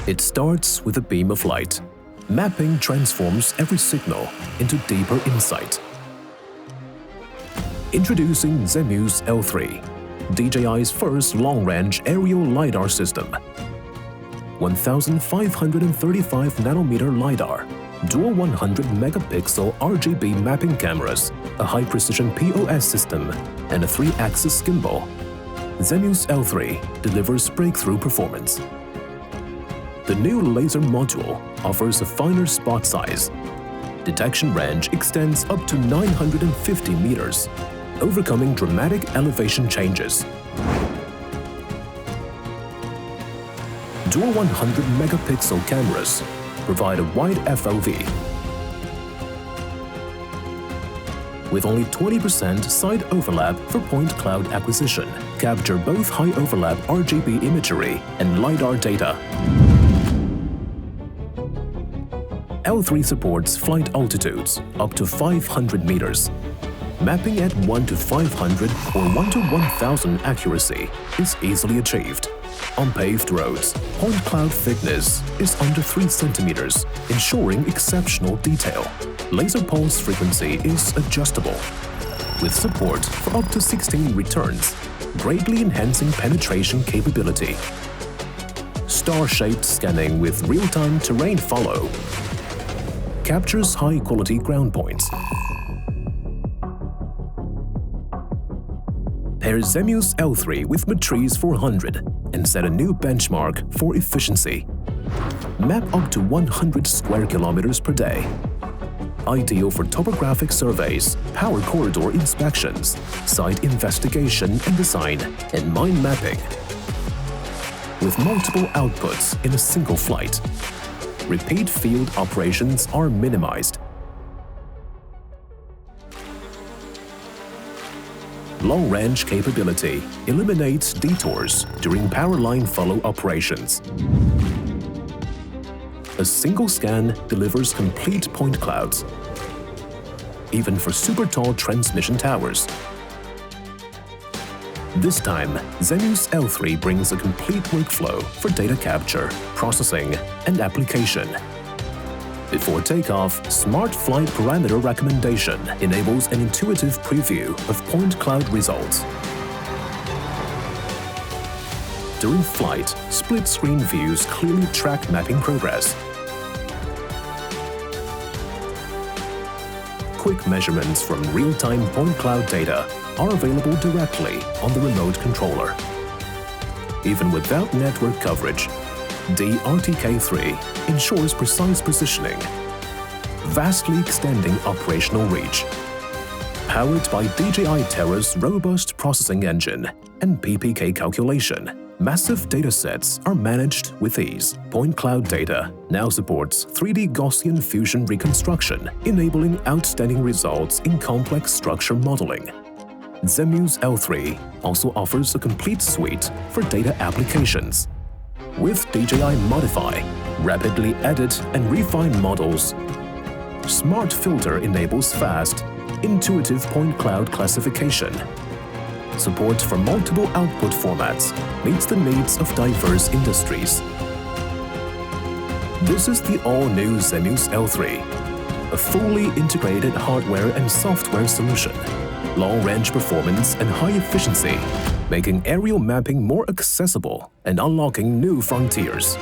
It starts with a beam of light. Mapping transforms every signal into deeper insight. Introducing Zenmuse L3, DJI's first long-range aerial LiDAR system. 1535 nanometer LiDAR, dual 100 megapixel RGB mapping cameras, a high-precision POS system, and a 3-axis gimbal. Zenmuse L3 delivers breakthrough performance. The new laser module offers a finer spot size. Detection range extends up to 950 meters, overcoming dramatic elevation changes. Dual 100 megapixel cameras provide a wide FOV. With only 20% side overlap for point cloud acquisition, capture both high overlap RGB imagery and LiDAR data. L3 supports flight altitudes up to 500 meters. Mapping at 1 to 500 or 1 to 1000 accuracy is easily achieved. On paved roads, point cloud thickness is under 3 centimeters, ensuring exceptional detail. Laser pulse frequency is adjustable, with support for up to 16 returns, greatly enhancing penetration capability. Star-shaped scanning with real-time terrain follow captures high-quality ground points. Pair Zenmuse L3 with Matrice 400 and set a new benchmark for efficiency. Map up to 100 square kilometers per day. Ideal for topographic surveys, power corridor inspections, site investigation and design, and mine mapping. With multiple outputs in a single flight, repeat field operations are minimized. Long-range capability eliminates detours during power line follow operations. A single scan delivers complete point clouds, even for super tall transmission towers. This time, Zenmuse L3 brings a complete workflow for data capture, processing, and application. Before takeoff, Smart Flight Parameter Recommendation enables an intuitive preview of point cloud results. During flight, split-screen views clearly track mapping progress. Quick measurements from real-time point cloud data are available directly on the remote controller. Even without network coverage, DRTK3 ensures precise positioning, vastly extending operational reach. Powered by DJI Terra's robust processing engine and PPK calculation, massive datasets are managed with ease. Point cloud data now supports 3D Gaussian fusion reconstruction, enabling outstanding results in complex structure modeling. Zenmuse L3 also offers a complete suite for data applications. With DJI Modify, rapidly edit and refine models. Smart Filter enables fast, intuitive point cloud classification. Support for multiple output formats meets the needs of diverse industries. This is the all-new Zenmuse L3, a fully integrated hardware and software solution. Long-range performance and high efficiency, making aerial mapping more accessible and unlocking new frontiers.